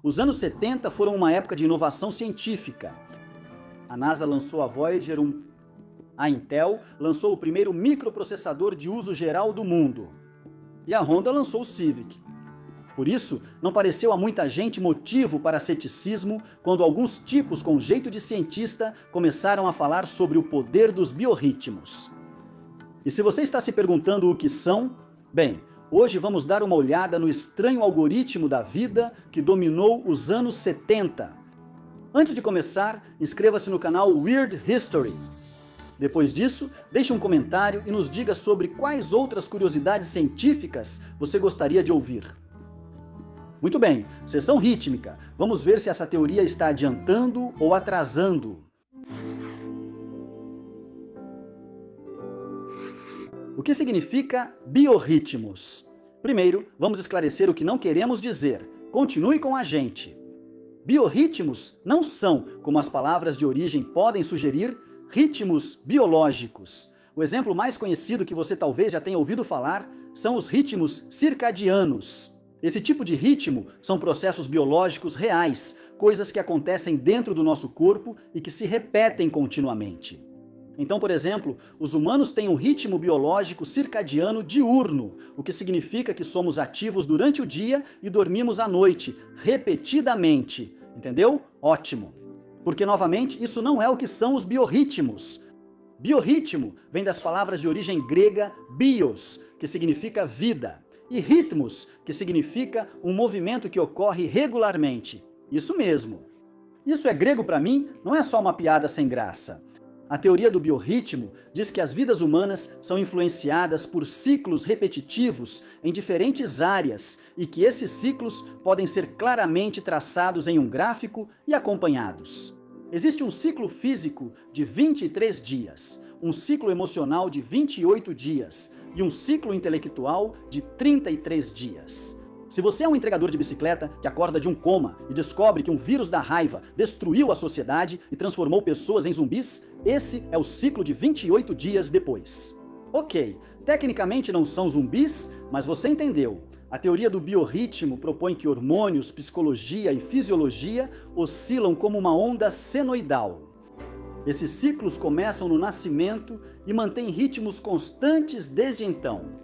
Os anos 70 foram uma época de inovação científica. A NASA lançou a Voyager 1. A Intel lançou o primeiro microprocessador de uso geral do mundo. E a Honda lançou o Civic. Por isso, não pareceu a muita gente motivo para ceticismo quando alguns tipos com jeito de cientista começaram a falar sobre o poder dos biorritmos. E se você está se perguntando o que são, bem, hoje vamos dar uma olhada no estranho algoritmo da vida que dominou os anos 70. Antes de começar, inscreva-se no canal Weird History. Depois disso, deixe um comentário e nos diga sobre quais outras curiosidades científicas você gostaria de ouvir. Muito bem, sessão rítmica. Vamos ver se essa teoria está adiantando ou atrasando. O que significa biorritmos? Primeiro, vamos esclarecer o que não queremos dizer. Continue com a gente. Biorritmos não são, como as palavras de origem podem sugerir, ritmos biológicos. O exemplo mais conhecido que você talvez já tenha ouvido falar são os ritmos circadianos. Esse tipo de ritmo são processos biológicos reais, coisas que acontecem dentro do nosso corpo e que se repetem continuamente. Então, por exemplo, os humanos têm um ritmo biológico circadiano diurno, o que significa que somos ativos durante o dia e dormimos à noite, repetidamente. Entendeu? Ótimo! Porque, novamente, isso não é o que são os biorritmos. Biorritmo vem das palavras de origem grega bios, que significa vida, e ritmos, que significa um movimento que ocorre regularmente. Isso mesmo. Isso é grego para mim, não é só uma piada sem graça. A teoria do biorritmo diz que as vidas humanas são influenciadas por ciclos repetitivos em diferentes áreas e que esses ciclos podem ser claramente traçados em um gráfico e acompanhados. Existe um ciclo físico de 23 dias, um ciclo emocional de 28 dias e um ciclo intelectual de 33 dias. Se você é um entregador de bicicleta que acorda de um coma e descobre que um vírus da raiva destruiu a sociedade e transformou pessoas em zumbis, esse é o ciclo de 28 dias depois. Ok, tecnicamente não são zumbis, mas você entendeu. A teoria do biorritmo propõe que hormônios, psicologia e fisiologia oscilam como uma onda senoidal. Esses ciclos começam no nascimento e mantêm ritmos constantes desde então.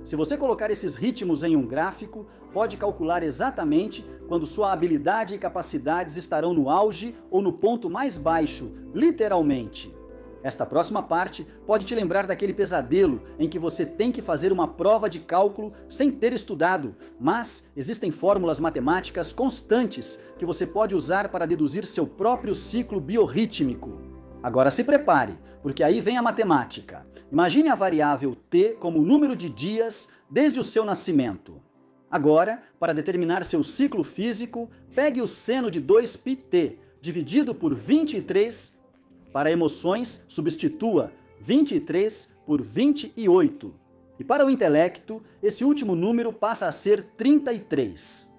Se você colocar esses ritmos em um gráfico, pode calcular exatamente quando sua habilidade e capacidades estarão no auge ou no ponto mais baixo, literalmente. Esta próxima parte pode te lembrar daquele pesadelo em que você tem que fazer uma prova de cálculo sem ter estudado, mas existem fórmulas matemáticas constantes que você pode usar para deduzir seu próprio ciclo biorrítmico. Agora se prepare, porque aí vem a matemática. Imagine a variável t como o número de dias desde o seu nascimento. Agora, para determinar seu ciclo físico, pegue o seno de 2πt, dividido por 23. Para emoções, substitua 23 por 28. E para o intelecto, esse último número passa a ser 33.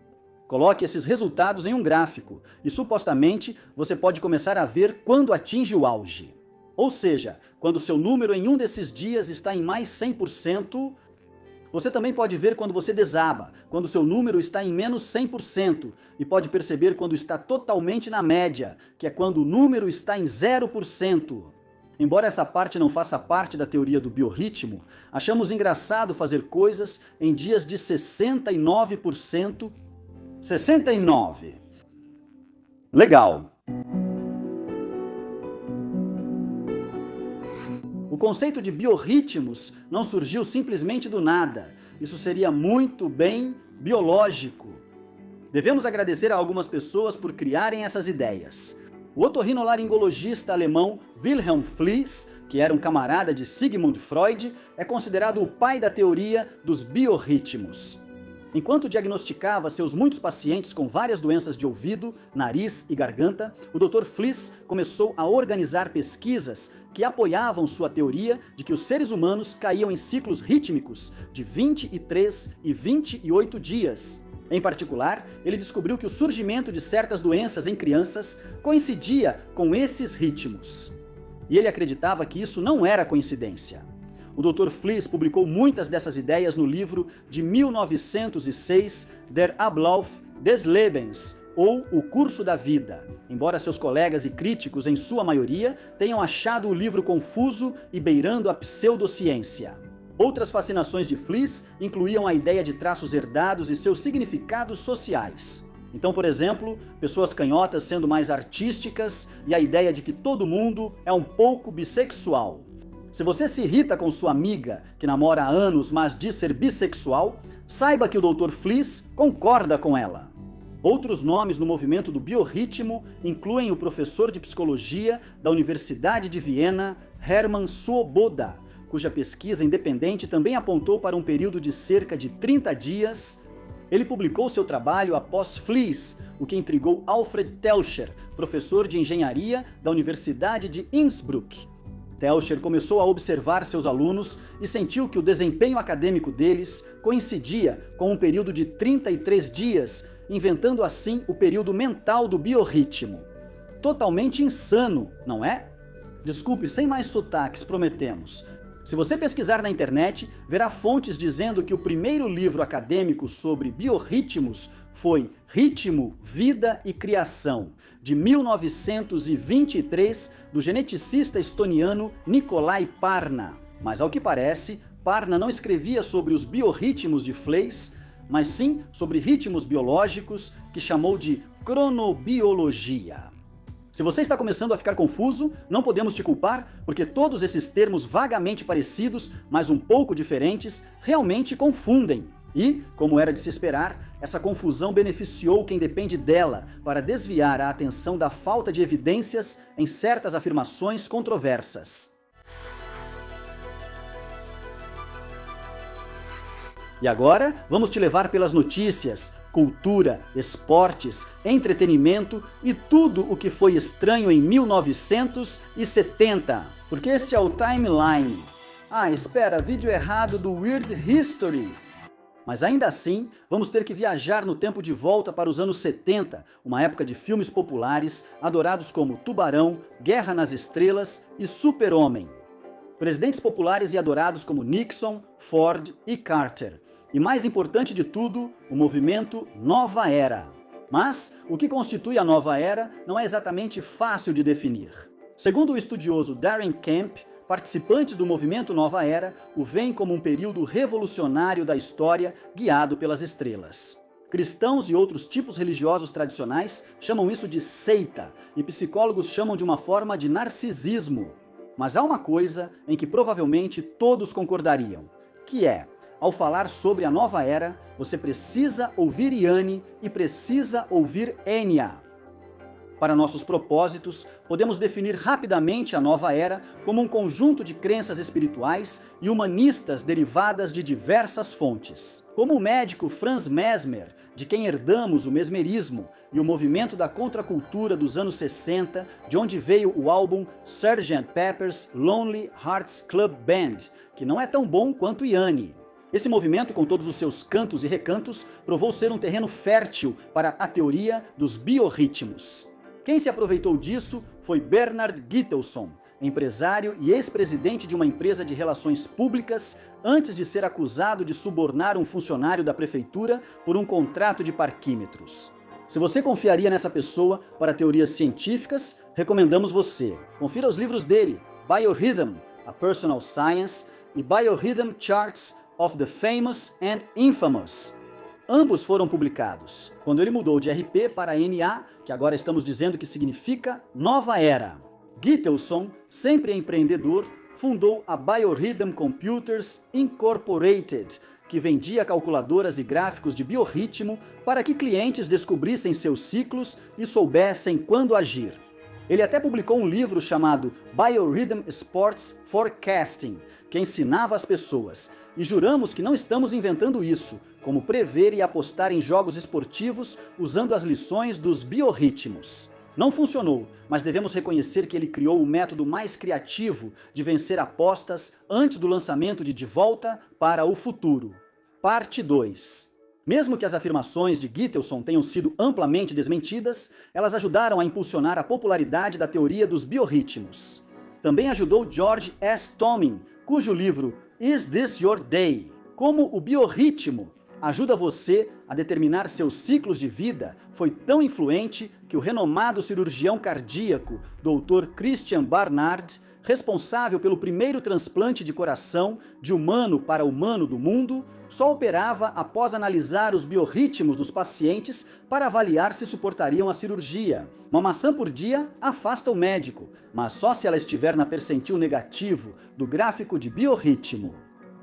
Coloque esses resultados em um gráfico e, supostamente, você pode começar a ver quando atinge o auge. Ou seja, quando seu número em um desses dias está em mais 100%, você também pode ver quando você desaba, quando seu número está em menos 100%, e pode perceber quando está totalmente na média, que é quando o número está em 0%. Embora essa parte não faça parte da teoria do biorritmo, achamos engraçado fazer coisas em dias de 69%. 69. Legal. O conceito de biorritmos não surgiu simplesmente do nada. Isso seria muito bem biológico. Devemos agradecer a algumas pessoas por criarem essas ideias. O otorrinolaringologista alemão Wilhelm Fliess, que era um camarada de Sigmund Freud, é considerado o pai da teoria dos biorritmos. Enquanto diagnosticava seus muitos pacientes com várias doenças de ouvido, nariz e garganta, o Dr. Fliess começou a organizar pesquisas que apoiavam sua teoria de que os seres humanos caíam em ciclos rítmicos de 23 e 28 dias. Em particular, ele descobriu que o surgimento de certas doenças em crianças coincidia com esses ritmos. E ele acreditava que isso não era coincidência. O Dr. Fliess publicou muitas dessas ideias no livro de 1906, Der Ablauf des Lebens, ou O Curso da Vida, embora seus colegas e críticos, em sua maioria, tenham achado o livro confuso e beirando a pseudociência. Outras fascinações de Fliess incluíam a ideia de traços herdados e seus significados sociais. Então, por exemplo, pessoas canhotas sendo mais artísticas e a ideia de que todo mundo é um pouco bissexual. Se você se irrita com sua amiga, que namora há anos, mas diz ser bissexual, saiba que o Dr. Fliess concorda com ela. Outros nomes no movimento do biorritmo incluem o professor de psicologia da Universidade de Viena, Hermann Swoboda, cuja pesquisa independente também apontou para um período de cerca de 30 dias. Ele publicou seu trabalho após Fliess, o que intrigou Alfred Telscher, professor de engenharia da Universidade de Innsbruck. Telscher começou a observar seus alunos e sentiu que o desempenho acadêmico deles coincidia com um período de 33 dias, inventando assim o período mental do biorritmo. Totalmente insano, não é? Desculpe, sem mais sotaques, prometemos. Se você pesquisar na internet, verá fontes dizendo que o primeiro livro acadêmico sobre biorritmos foi Ritmo, Vida e Criação, de 1923, do geneticista estoniano Nikolai Parna. Mas ao que parece, Parna não escrevia sobre os biorritmos de Fliess, mas sim sobre ritmos biológicos, que chamou de cronobiologia. Se você está começando a ficar confuso, não podemos te culpar, porque todos esses termos vagamente parecidos, mas um pouco diferentes, realmente confundem. E, como era de se esperar, essa confusão beneficiou quem depende dela para desviar a atenção da falta de evidências em certas afirmações controversas. E agora, vamos te levar pelas notícias, cultura, esportes, entretenimento e tudo o que foi estranho em 1970. Porque este é o Timeline. Ah, espera, vídeo errado do Weird History. Mas ainda assim, vamos ter que viajar no tempo de volta para os anos 70, uma época de filmes populares, adorados como Tubarão, Guerra nas Estrelas e Super-Homem. Presidentes populares e adorados como Nixon, Ford e Carter. E mais importante de tudo, o movimento Nova Era. Mas o que constitui a Nova Era não é exatamente fácil de definir. Segundo o estudioso Darren Kemp, participantes do movimento Nova Era o veem como um período revolucionário da história guiado pelas estrelas. Cristãos e outros tipos religiosos tradicionais chamam isso de seita, e psicólogos chamam de uma forma de narcisismo. Mas há uma coisa em que provavelmente todos concordariam, que é: ao falar sobre a Nova Era, você precisa ouvir Yanni e precisa ouvir Enya. Para nossos propósitos, podemos definir rapidamente a Nova Era como um conjunto de crenças espirituais e humanistas derivadas de diversas fontes. Como o médico Franz Mesmer, de quem herdamos o mesmerismo, e o movimento da contracultura dos anos 60, de onde veio o álbum Sgt. Pepper's Lonely Hearts Club Band, que não é tão bom quanto Yanni. Esse movimento, com todos os seus cantos e recantos, provou ser um terreno fértil para a teoria dos biorritmos. Quem se aproveitou disso foi Bernard Gitelson, empresário e ex-presidente de uma empresa de relações públicas, antes de ser acusado de subornar um funcionário da prefeitura por um contrato de parquímetros. Se você confiaria nessa pessoa para teorias científicas, recomendamos você. Confira os livros dele, Biorhythm, A Personal Science, e Biorhythm Charts of the Famous and Infamous. Ambos foram publicados, quando ele mudou de RP para NA, que agora estamos dizendo que significa Nova Era. Gitelson, sempre empreendedor, fundou a Biorhythm Computers Incorporated, que vendia calculadoras e gráficos de biorritmo para que clientes descobrissem seus ciclos e soubessem quando agir. Ele até publicou um livro chamado Biorhythm Sports Forecasting, que ensinava as pessoas. E juramos que não estamos inventando isso, como prever e apostar em jogos esportivos usando as lições dos biorritmos. Não funcionou, mas devemos reconhecer que ele criou o método mais criativo de vencer apostas antes do lançamento de Volta para o Futuro. Parte 2. Mesmo que as afirmações de Gitelson tenham sido amplamente desmentidas, elas ajudaram a impulsionar a popularidade da teoria dos biorritmos. Também ajudou George S. Tomin, cujo livro Is This Your Day? Como o biorritmo, ajuda você a determinar seus ciclos de vida foi tão influente que o renomado cirurgião cardíaco Dr. Christian Barnard, responsável pelo primeiro transplante de coração de humano para humano do mundo, só operava após analisar os biorritmos dos pacientes para avaliar se suportariam a cirurgia. Uma maçã por dia afasta o médico, mas só se ela estiver na percentil negativo do gráfico de biorritmo.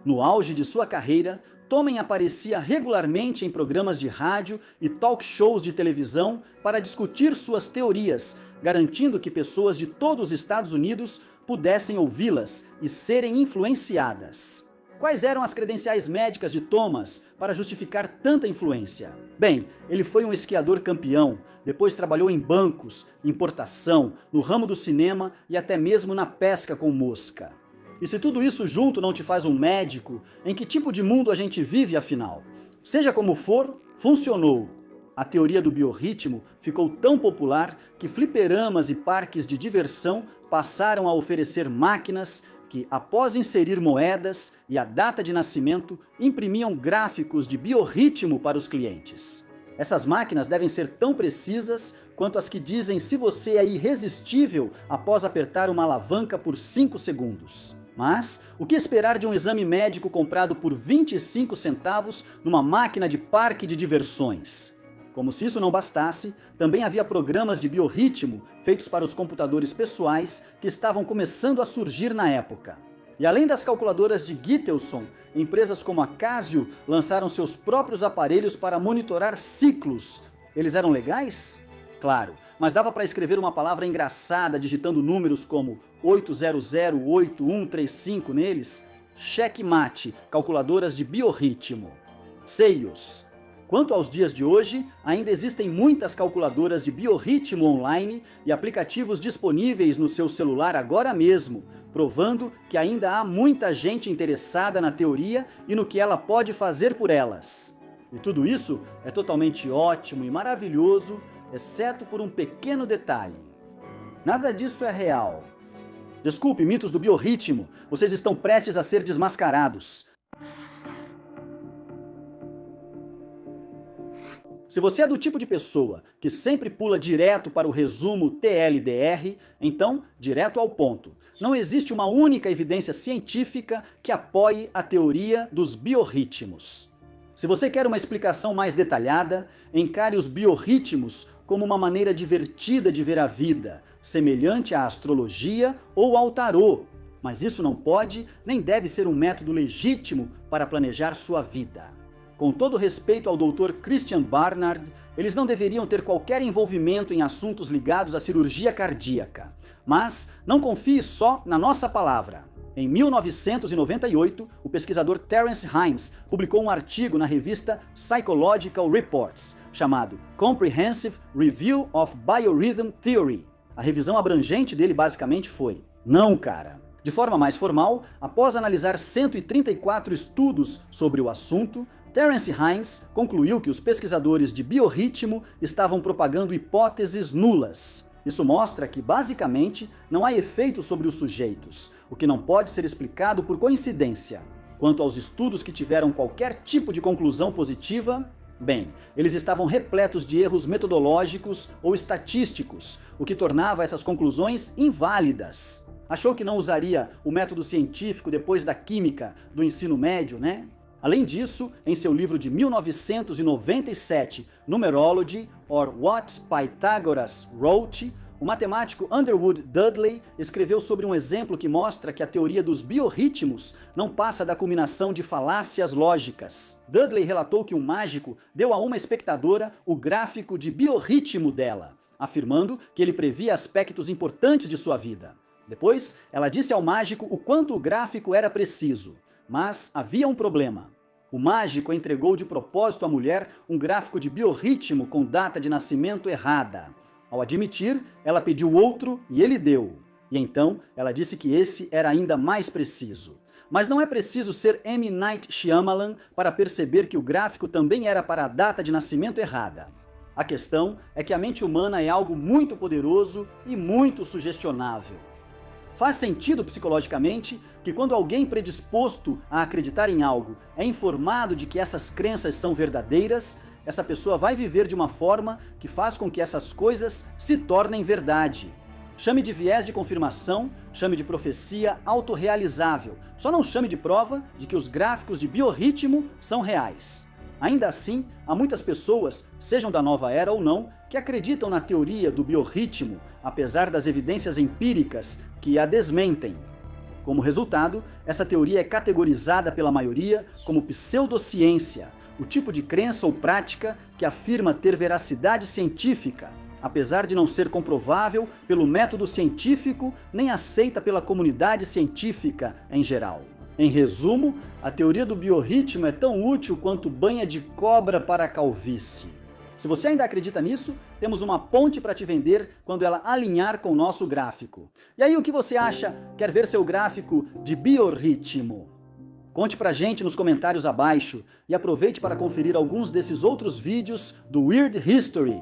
No auge de sua carreira, Tomen aparecia regularmente em programas de rádio e talk shows de televisão para discutir suas teorias, garantindo que pessoas de todos os Estados Unidos pudessem ouvi-las e serem influenciadas. Quais eram as credenciais médicas de Thomas para justificar tanta influência? Bem, ele foi um esquiador campeão, depois trabalhou em bancos, importação, no ramo do cinema e até mesmo na pesca com mosca. E se tudo isso junto não te faz um médico, em que tipo de mundo a gente vive afinal? Seja como for, funcionou. A teoria do biorritmo ficou tão popular que fliperamas e parques de diversão passaram a oferecer máquinas que, após inserir moedas e a data de nascimento, imprimiam gráficos de biorritmo para os clientes. Essas máquinas devem ser tão precisas quanto as que dizem se você é irresistível após apertar uma alavanca por 5 segundos. Mas o que esperar de um exame médico comprado por 25 centavos numa máquina de parque de diversões? Como se isso não bastasse, também havia programas de biorritmo feitos para os computadores pessoais que estavam começando a surgir na época. E além das calculadoras de Gitelson, empresas como a Casio lançaram seus próprios aparelhos para monitorar ciclos. Eles eram legais? Claro, mas dava para escrever uma palavra engraçada digitando números como 8008135 neles? Checkmate, calculadoras de biorritmo. Seios. Quanto aos dias de hoje, ainda existem muitas calculadoras de biorritmo online e aplicativos disponíveis no seu celular agora mesmo, provando que ainda há muita gente interessada na teoria e no que ela pode fazer por elas. E tudo isso é totalmente ótimo e maravilhoso, exceto por um pequeno detalhe. Nada disso é real. Desculpe, mitos do biorritmo, vocês estão prestes a ser desmascarados. Se você é do tipo de pessoa que sempre pula direto para o resumo TLDR, então, direto ao ponto. Não existe uma única evidência científica que apoie a teoria dos biorritmos. Se você quer uma explicação mais detalhada, encare os biorritmos como uma maneira divertida de ver a vida, semelhante à astrologia ou ao tarô. Mas isso não pode nem deve ser um método legítimo para planejar sua vida. Com todo respeito ao Dr. Christian Barnard, eles não deveriam ter qualquer envolvimento em assuntos ligados à cirurgia cardíaca. Mas não confie só na nossa palavra. Em 1998, o pesquisador Terence Hines publicou um artigo na revista Psychological Reports, chamado Comprehensive Review of Biorhythm Theory. A revisão abrangente dele basicamente foi: não, cara. De forma mais formal, após analisar 134 estudos sobre o assunto, Terence Hines concluiu que os pesquisadores de biorritmo estavam propagando hipóteses nulas. Isso mostra que, basicamente, não há efeito sobre os sujeitos, o que não pode ser explicado por coincidência. Quanto aos estudos que tiveram qualquer tipo de conclusão positiva, bem, eles estavam repletos de erros metodológicos ou estatísticos, o que tornava essas conclusões inválidas. Achou que não usaria o método científico depois da química do ensino médio, né? Além disso, em seu livro de 1997, Numerology, or What Pythagoras Wrote, o matemático Underwood Dudley escreveu sobre um exemplo que mostra que a teoria dos biorritmos não passa da culminação de falácias lógicas. Dudley relatou que um mágico deu a uma espectadora o gráfico de biorritmo dela, afirmando que ele previa aspectos importantes de sua vida. Depois, ela disse ao mágico o quanto o gráfico era preciso. Mas havia um problema. O mágico entregou de propósito à mulher um gráfico de biorritmo com data de nascimento errada. Ao admitir, ela pediu outro e ele deu. E então, ela disse que esse era ainda mais preciso. Mas não é preciso ser M. Night Shyamalan para perceber que o gráfico também era para a data de nascimento errada. A questão é que a mente humana é algo muito poderoso e muito sugestionável. Faz sentido psicologicamente que quando alguém predisposto a acreditar em algo é informado de que essas crenças são verdadeiras, essa pessoa vai viver de uma forma que faz com que essas coisas se tornem verdade. Chame de viés de confirmação, chame de profecia autorrealizável. Só não chame de prova de que os gráficos de biorritmo são reais. Ainda assim, há muitas pessoas, sejam da nova era ou não, que acreditam na teoria do biorritmo, apesar das evidências empíricas que a desmentem. Como resultado, essa teoria é categorizada pela maioria como pseudociência, o tipo de crença ou prática que afirma ter veracidade científica, apesar de não ser comprovável pelo método científico nem aceita pela comunidade científica em geral. Em resumo, a teoria do biorritmo é tão útil quanto banha de cobra para a calvície. Se você ainda acredita nisso, temos uma ponte para te vender quando ela alinhar com o nosso gráfico. E aí, o que você acha? Quer ver seu gráfico de biorritmo? Conte pra gente nos comentários abaixo e aproveite para conferir alguns desses outros vídeos do Weird History.